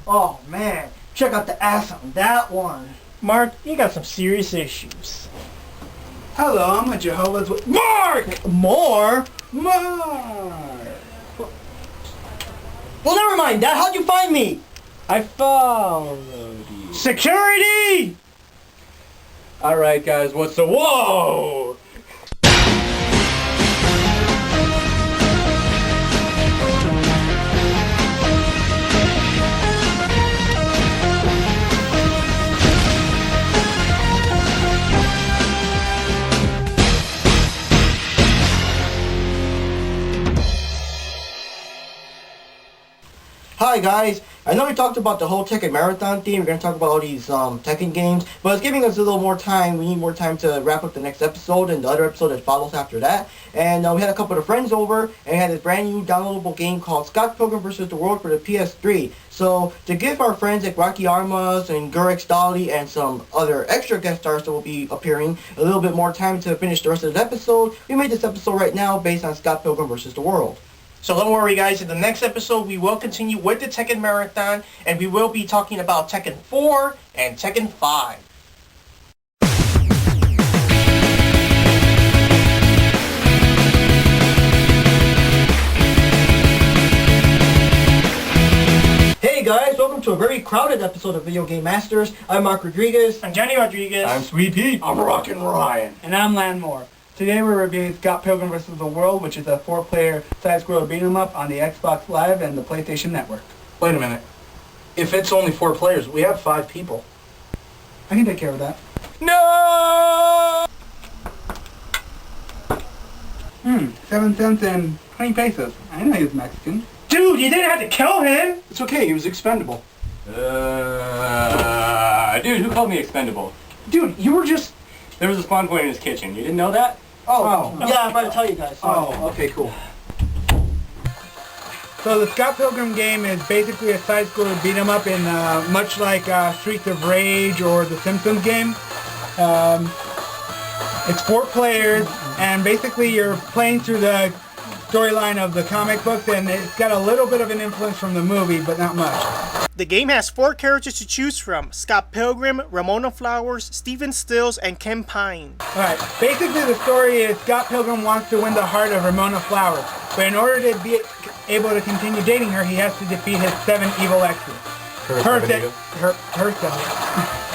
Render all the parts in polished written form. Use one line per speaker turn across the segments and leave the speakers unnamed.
Oh man, check out the ass on that one.
Mark, you got some serious issues.
Hello, I'm a Jehovah's Witness. Mark!
More?
Mark!
Well, never mind, Dad. How'd you find me?
I followed you.
Security!
Alright, guys, what's the... Whoa!
Hi guys, I know we talked about the whole Tekken Marathon theme. We're going to talk about all these Tekken games, but it's giving us a little more time. We need more time to wrap up the next episode and the other episode that follows after that. And we had a couple of friends over and we had this brand new downloadable game called Scott Pilgrim vs. the World for the PS3. So to give our friends like Rocky Armas and Gurex Dolly and some other extra guest stars that will be appearing a little bit more time to finish the rest of the episode, we made this episode right now based on Scott Pilgrim vs. the World.
So don't worry guys, in the next episode we will continue with the Tekken Marathon and we will be talking about Tekken 4 and Tekken 5.
Hey guys, welcome to a very crowded episode of Video Game Masters. I'm Mark Rodriguez.
I'm Johnny Rodriguez.
I'm Sweet Pete. I'm Rockin' Ryan.
And I'm Landmore. Today we're reviewing Scott Pilgrim vs. the World, which is a 4-player side-scroller beat-em-up on the Xbox Live and the PlayStation Network.
Wait a minute. If it's only 4 players, we have 5 people.
I can take care of that.
No!
7 cents and 20 pesos. I didn't know he was Mexican.
Dude, you didn't have to kill him!
It's okay, he was expendable. Dude, who called me expendable?
Dude, you were just...
There was a spawn point in his kitchen. You didn't know that?
Oh, yeah, I'm about to tell you guys.
Oh, okay, cool.
So the Scott Pilgrim game is basically a side-scroller beat-em-up in much like Streets of Rage or the Simpsons game. It's 4 players, and basically you're playing through the storyline of the comic books, and it's got a little bit of an influence from the movie, but not much.
The game has 4 characters to choose from: Scott Pilgrim, Ramona Flowers, Stephen Stills, and Ken Pine.
Alright, basically the story is Scott Pilgrim wants to win the heart of Ramona Flowers, but in order to be able to continue dating her, he has to defeat his 7 evil exes.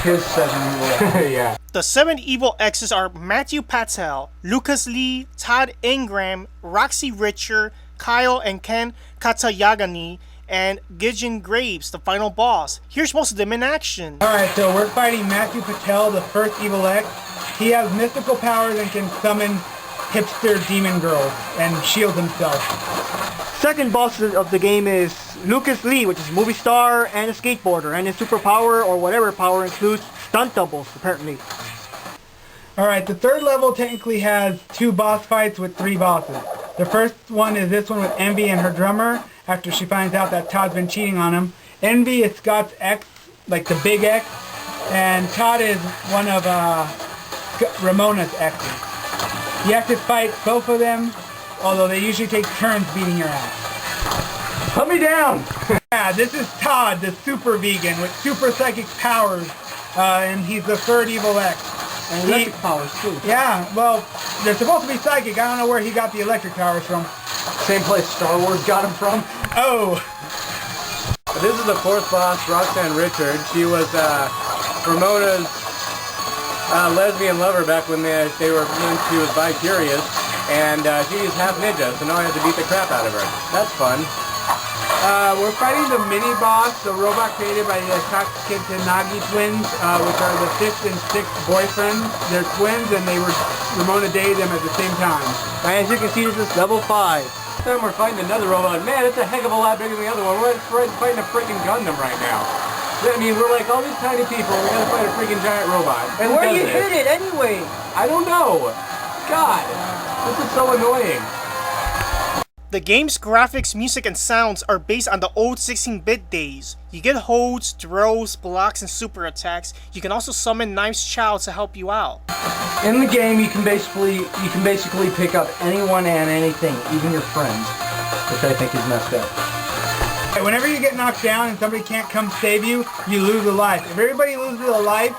His 7 evil. Yeah.
The 7 evil exes are Matthew Patel, Lucas Lee, Todd Ingram, Roxy Richer, Kyle and Ken Katayagani, and Gideon Graves, the final boss. Here's most of them in action.
Alright, so we're fighting Matthew Patel, the first evil X. He has mystical powers and can summon hipster demon girls and shield himself.
Second boss of the game is Lucas Lee, which is a movie star and a skateboarder, and his superpower or whatever power includes stunt doubles, apparently.
Alright, the third level technically has 2 boss fights with 3 bosses. The first one is this one with Envy and her drummer, after she finds out that Todd's been cheating on him. Envy is Scott's ex, like the big X, and Todd is one of Ramona's exes. You have to fight both of them, although they usually take turns beating your ass.
Put me down!
Yeah, this is Todd, the super vegan with super psychic powers, and he's the third evil X.
And electric powers too.
Yeah, well, they're supposed to be psychic. I don't know where he got the electric powers from.
Same place Star Wars got him from.
Oh!
This is the 4th boss, Roxanne Richard. She was Ramona's lesbian lover back when she was bi-curious. And she's half ninja, so now I have to beat the crap out of her. That's fun.
We're fighting the mini-boss, the robot created by the Kitanagi twins, which are the 5th and 6th boyfriends. They're twins, and Ramona dated them at the same time.
And as you can see, this is level 5.
This time we're fighting another robot. Man, it's a heck of a lot bigger than the other one. We're fighting a freaking Gundam right now. I mean, we're like all these tiny people, we gotta fight a freaking giant robot.
And where you hit it anyway?
I don't know. God, this is so annoying.
The game's graphics, music, and sounds are based on the old 16-bit days. You get holds, throws, blocks, and super attacks. You can also summon Knife's Child to help you out.
In the game, you can basically pick up anyone and anything, even your friends, which I think is messed up.
Whenever you get knocked down and somebody can't come save you, you lose a life. If everybody loses a life,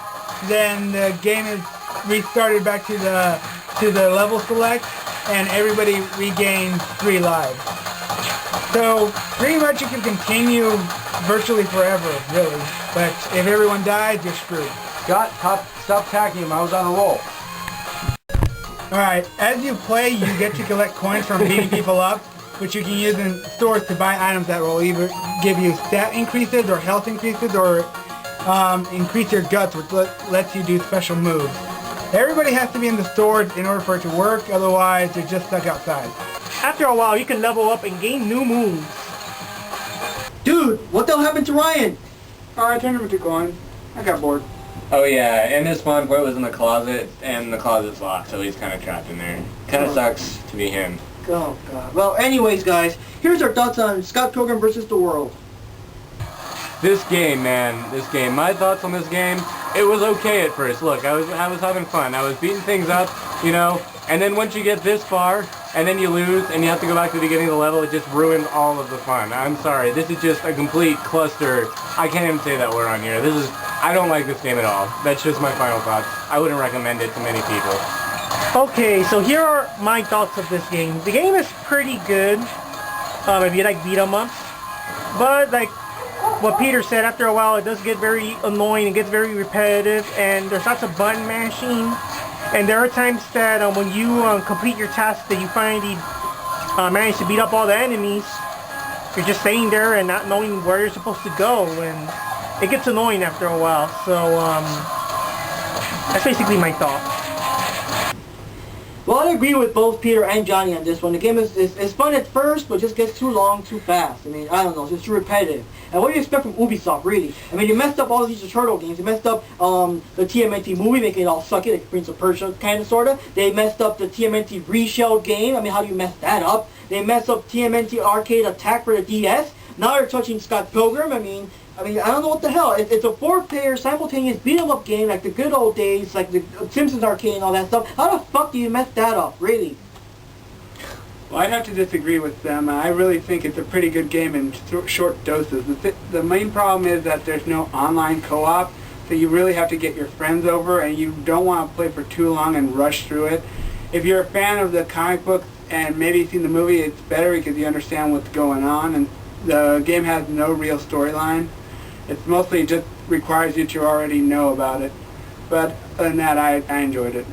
then the game is restarted back to the level select, and everybody regains 3 lives. So pretty much you can continue virtually forever, really. But if everyone dies, you're screwed.
Scott, stop attacking him. I was on a roll.
Alright, as you play, you get to collect coins from beating people up, which you can use in stores to buy items that will either give you stat increases or health increases or increase your guts, which lets you do special moves. Everybody has to be in the stores in order for it to work, otherwise you're just stuck outside.
After a while, you can level up and gain new moves.
Dude, what the hell happened to Ryan?
Alright, I turned him into coins. I got bored.
Oh yeah, and his spawn point was in the closet, and the closet's locked, so he's kind of trapped in there. Kind of sucks to be him.
Oh god. Well, anyways, guys, here's our thoughts on Scott Pilgrim versus the World.
This game, man, this game. My thoughts on this game, it was okay at first. Look, I was having fun. I was beating things up, you know, and then once you get this far, and then you lose, and you have to go back to the beginning of the level, it just ruins all of the fun. I'm sorry, this is just a complete cluster. I can't even say that word on here. I don't like this game at all. That's just my final thoughts. I wouldn't recommend it to many people.
Okay, so here are my thoughts of this game. The game is pretty good if you like beat 'em ups, but like what Peter said, after a while it does get very annoying, it gets very repetitive, and there's lots of button mashing, and there are times that when you complete your task that you finally manage to beat up all the enemies, you're just staying there and not knowing where you're supposed to go, and it gets annoying after a while. So that's basically my thought.
Well, I agree with both Peter and Johnny on this one. The game is fun at first, but just gets too long, too fast. I mean, I don't know, it's just too repetitive. And what do you expect from Ubisoft, really? I mean, you messed up all these Turtle games. You messed up the TMNT movie, making it all sucky, like Prince of Persia, kind of, sort of. They messed up the TMNT Reshelled game. I mean, how do you mess that up? They messed up TMNT Arcade Attack for the DS. Now you're touching Scott Pilgrim. I mean, I don't know what the hell. It's a 4-player simultaneous beat-em-up game like the good old days, like the Simpsons arcade and all that stuff. How the fuck do you mess that up, really?
Well, I'd have to disagree with them. I really think it's a pretty good game in short doses. The main problem is that there's no online co-op, so you really have to get your friends over, and you don't want to play for too long and rush through it. If you're a fan of the comic books and maybe you've seen the movie, it's better because you understand what's going on, and the game has no real storyline. It's mostly just requires you to already know about it. But other than that, I enjoyed it.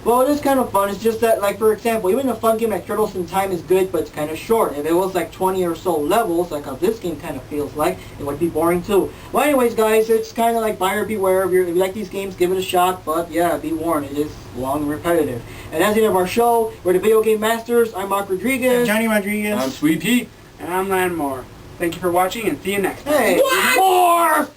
Well, it is kind of fun. It's just that, like, for example, even a fun game like Turtles in Time is good, but it's kind of short. If it was like 20 or so levels, like how this game kind of feels like, it would be boring too. Well, anyways, guys, it's kind of like buyer beware. If you like these games, give it a shot. But yeah, be warned, it is long and repetitive. And that's the end of our show. We're the Video Game Masters. I'm Mark Rodriguez.
Johnny Rodriguez.
I'm Sweet Pete.
And I'm Landmore. Thank you for watching, and see you next time.
Hey,
More!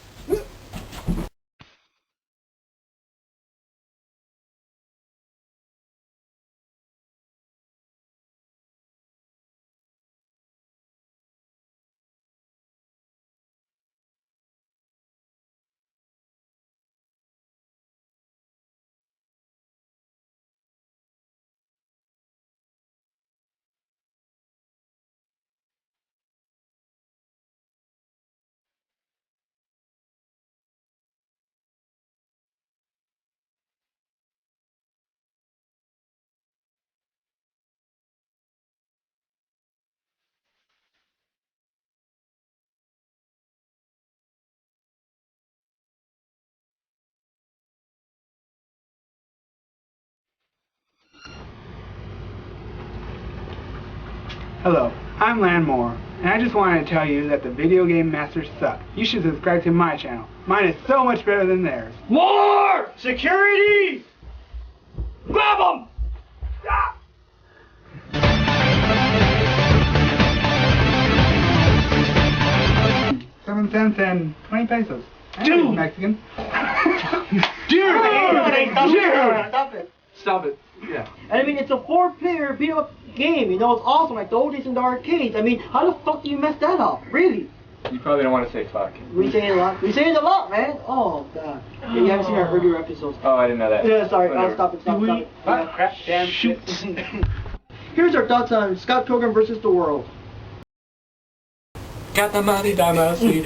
Hello, I'm Landmore, and I just wanted to tell you that the Video Game Masters suck. You should subscribe to my channel. Mine is so much better than theirs.
More! Security! Grab them!
Stop! 7 cents and 20 pesos.
Dude!
Mexican.
Dude!
stop it.
Stop it. Yeah.
And I mean, it's a 4-player beat-em-up game. You know, it's awesome, like the old days in the arcades. I mean, how the fuck do you mess that up? Really?
You probably don't want to say fuck.
We say it a lot. We say it a lot, man. Oh, God. Yeah, you haven't seen our earlier episodes.
Oh, I didn't know that.
Yeah, sorry.
Whatever.
Stop it. Stop it.
Crap, damn, shit.
Here's our thoughts on Scott Pilgrim versus the World.
Katamari Damacy.